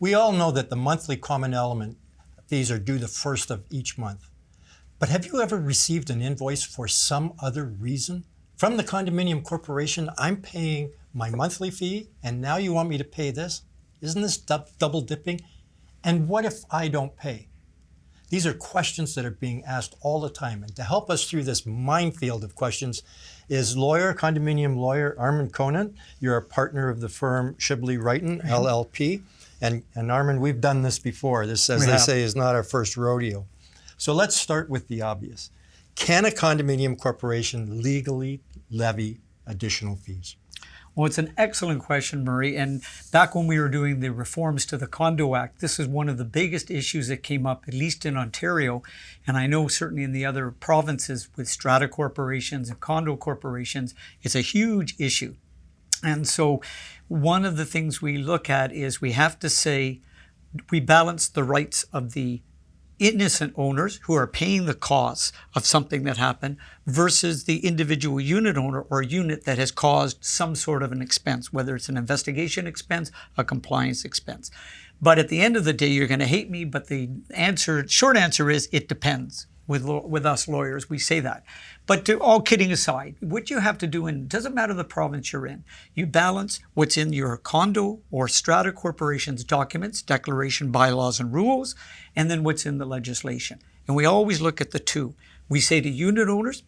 We all know that the monthly common element fees are due the first of each month. But have you ever received an invoice for some other reason? From the condominium corporation, I'm paying my monthly fee, and now you want me to pay this? Isn't this double dipping? And what if I don't pay? These are questions that are being asked all the time. And to help us through this minefield of questions is condominium lawyer Armand Conant. You're a partner of the firm Shibley, Righton, LLP. And Armand, we've done this before. This, as they say, is not our first rodeo. So let's start with the obvious. Can a condominium corporation legally levy additional fees? Well, it's an excellent question, Murray. And back when we were doing the reforms to the Condo Act, this is one of the biggest issues that came up, at least in Ontario. And I know certainly in the other provinces with strata corporations and condo corporations, it's a huge issue. And so one of the things we look at is we have to say we balance the rights of the innocent owners who are paying the costs of something that happened versus the individual unit owner or unit that has caused some sort of an expense, whether it's an investigation expense, a compliance expense. But at the end of the day, you're going to hate me, but the short answer is it depends. With us lawyers, we say that. But all kidding aside, what you have to do, and it doesn't matter the province you're in, you balance what's in your condo or strata corporation's documents, declaration, bylaws, and rules, and then what's in the legislation. And we always look at the two. We say to unit owners,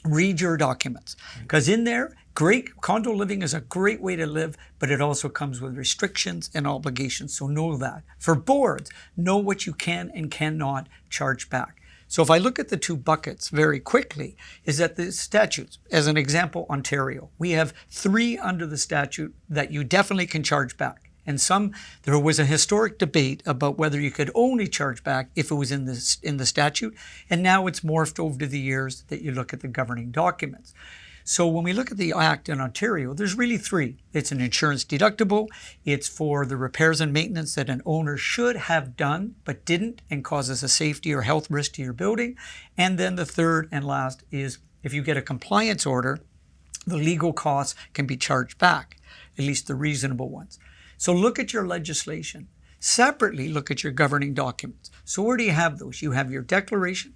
read your documents. Because in there, great condo living is a great way to live, but it also comes with restrictions and obligations. So know that. For boards, know what you can and cannot charge back. So if I look at the two buckets very quickly, is that the statutes, as an example, Ontario, we have 3 under the statute that you definitely can charge back. And there was a historic debate about whether you could only charge back if it was in the statute. And now it's morphed over the years that you look at the governing documents. So when we look at the Act in Ontario, there's really 3. It's an insurance deductible. It's for the repairs and maintenance that an owner should have done but didn't and causes a safety or health risk to your building. And then the third and last is if you get a compliance order, the legal costs can be charged back, at least the reasonable ones. So look at your legislation. Separately, look at your governing documents. So where do you have those? You have your declaration.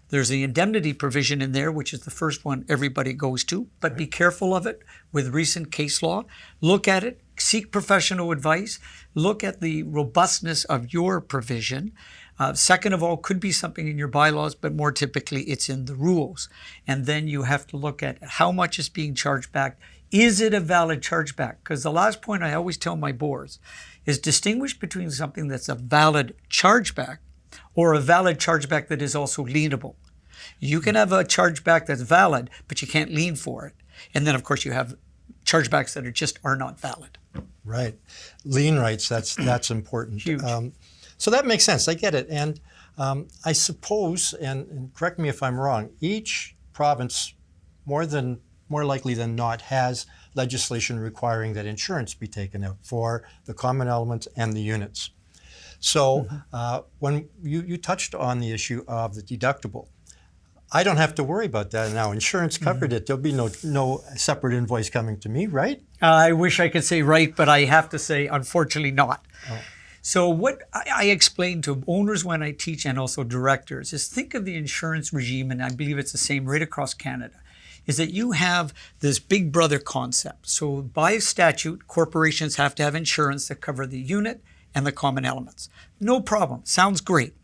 There's the indemnity provision in there, which is the first one everybody goes to, but be careful of it with recent case law. Look at it, seek professional advice, look at the robustness of your provision. Second of all, could be something in your bylaws, but more typically it's in the rules. And then you have to look at how much is being charged back. Is it a valid chargeback? Because the last point I always tell my boards is distinguish between something that's a valid chargeback or a valid chargeback that is also lienable. You can have a chargeback that's valid, but you can't lien for it. And then, of course, you have chargebacks that are not valid. Right. Lien rights, that's important. Huge. So that makes sense. I get it. And I suppose, and correct me if I'm wrong, each province, more likely than not, has legislation requiring that insurance be taken out for the common elements and the units. So when you touched on the issue of the deductible, I don't have to worry about that now. Insurance covered it. There'll be no separate invoice coming to me, right? I wish I could say right, but I have to say, unfortunately, not. Oh. So what I explain to owners when I teach and also directors is think of the insurance regime, and I believe it's the same right across Canada, is that you have this big brother concept. So by statute, corporations have to have insurance that cover the unit and the common elements. No problem. Sounds great.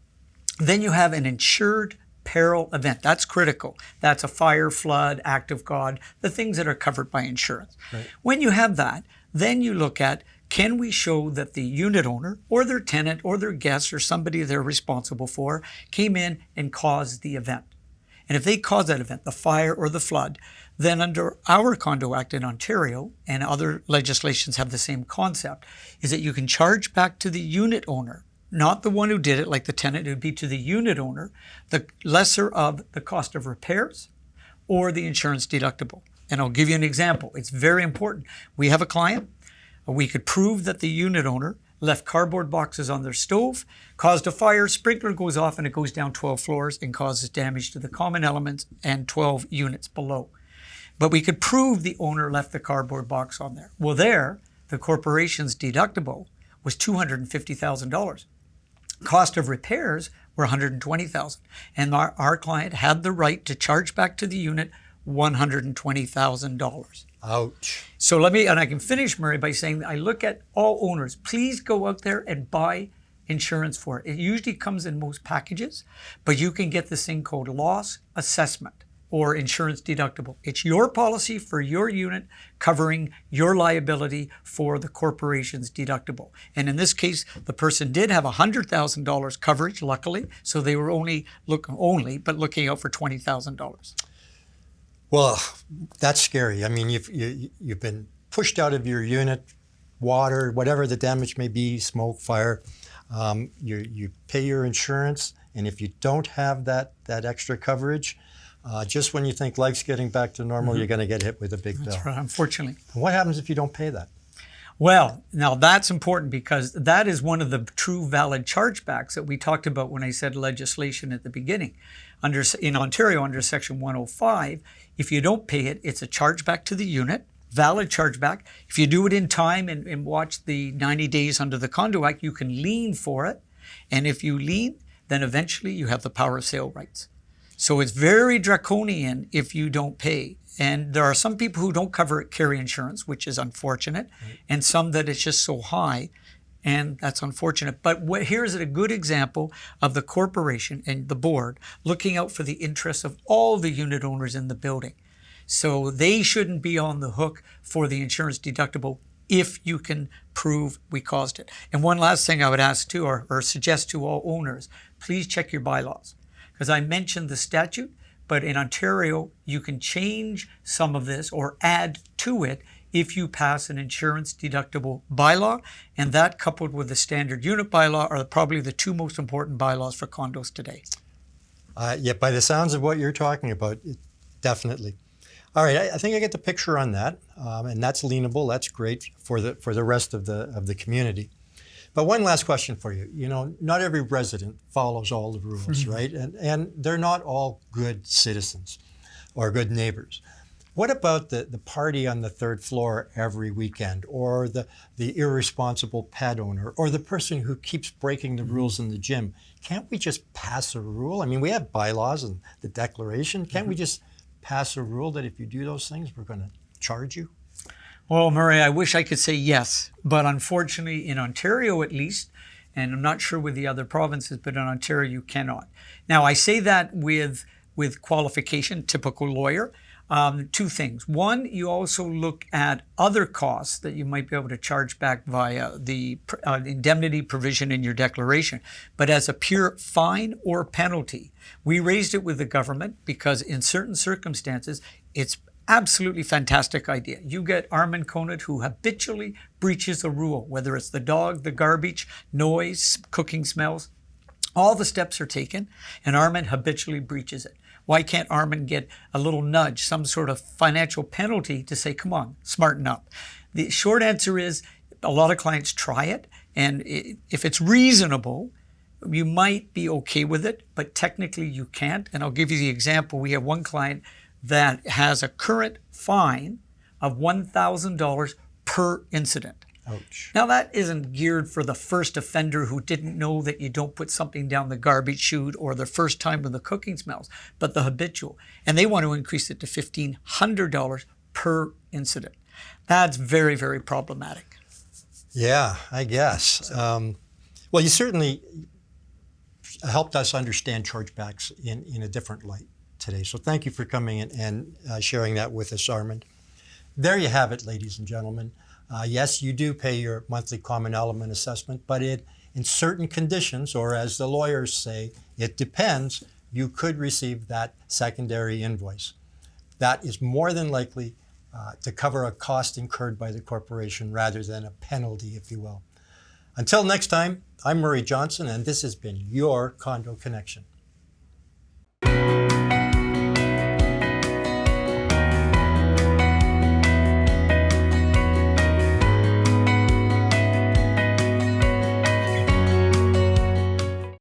Then you have an insured peril event. That's critical. That's a fire, flood, act of God, the things that are covered by insurance. Right. When you have that, then you look at, can we show that the unit owner or their tenant or their guest or somebody they're responsible for came in and caused the event? And if they cause that event, the fire or the flood, then under our Condo Act in Ontario, and other legislations have the same concept, is that you can charge back to the unit owner, not the one who did it, like the tenant. It would be to the unit owner, the lesser of the cost of repairs or the insurance deductible. And I'll give you an example. It's very important. We have a client. We could prove that the unit owner left cardboard boxes on their stove, caused a fire, sprinkler goes off, and it goes down 12 floors and causes damage to the common elements and 12 units below. But we could prove the owner left the cardboard box on there. Well, the corporation's deductible was $250,000. Cost of repairs were $120,000, and our client had the right to charge back to the unit $120,000. Ouch. So and I can finish, Murray, by saying I look at all owners, please go out there and buy insurance for it. It usually comes in most packages, but you can get this thing called loss assessment or insurance deductible. It's your policy for your unit covering your liability for the corporation's deductible. And in this case, the person did have $100,000 coverage, luckily, so they were looking out for $20,000. Well, that's scary. I mean, you've been pushed out of your unit, water, whatever the damage may be, smoke, fire. You pay your insurance, and if you don't have that extra coverage, just when you think life's getting back to normal, you're going to get hit with a big bill. That's right, unfortunately. And what happens if you don't pay that? Well, now that's important because that is one of the true valid chargebacks that we talked about when I said legislation at the beginning. In Ontario, under Section 105, if you don't pay it, it's a chargeback to the unit, valid chargeback. If you do it in time and watch the 90 days under the Condo Act, you can lien for it. And if you lien, then eventually you have the power of sale rights. So it's very draconian if you don't pay. And there are some people who don't carry insurance, which is unfortunate, and some that it's just so high, and that's unfortunate. But here's a good example of the corporation and the board looking out for the interests of all the unit owners in the building. So they shouldn't be on the hook for the insurance deductible if you can prove we caused it. And one last thing I would ask too, or suggest to all owners, please check your bylaws. Because I mentioned the statute, but in Ontario, you can change some of this or add to it if you pass an insurance deductible bylaw. And that, coupled with the standard unit bylaw, are probably the two most important bylaws for condos today. Yeah, by the sounds of what you're talking about, definitely. All right, I think I get the picture on that, and that's lienable. That's great for the rest of the community. But one last question for you. You know, not every resident follows all the rules, right? And they're not all good citizens or good neighbors. What about the party on the third floor every weekend, or the irresponsible pet owner, or the person who keeps breaking the rules in the gym? Can't we just pass a rule? I mean, we have bylaws and the declaration. Can't we just pass a rule that if you do those things, we're going to charge you? Well, Murray, I wish I could say yes, but unfortunately in Ontario at least, and I'm not sure with the other provinces, but in Ontario you cannot. Now I say that with qualification, typical lawyer. Two things. One, you also look at other costs that you might be able to charge back via the indemnity provision in your declaration. But as a pure fine or penalty, we raised it with the government because in certain circumstances, it's absolutely fantastic idea. You get Armand Conant, who habitually breaches a rule, whether it's the dog, the garbage, noise, cooking smells. All the steps are taken, and Armand habitually breaches it. Why can't Armand get a little nudge, some sort of financial penalty to say, come on, smarten up? The short answer is a lot of clients try it, and if it's reasonable, you might be okay with it, but technically you can't. And I'll give you the example. We have one client that has a current fine of $1,000 per incident. Ouch. Now that isn't geared for the first offender who didn't know that you don't put something down the garbage chute, or the first time when the cooking smells, but the habitual. And they want to increase it to $1,500 per incident. That's very, very problematic. Yeah, I guess. Well, you certainly helped us understand chargebacks in a different light today. So thank you for coming in and sharing that with us, Armand. There you have it, ladies and gentlemen. Yes, you do pay your monthly common element assessment, but in certain conditions, or as the lawyers say, it depends, you could receive that secondary invoice. That is more than likely to cover a cost incurred by the corporation rather than a penalty, if you will. Until next time, I'm Murray Johnson, and this has been your Condo Connection.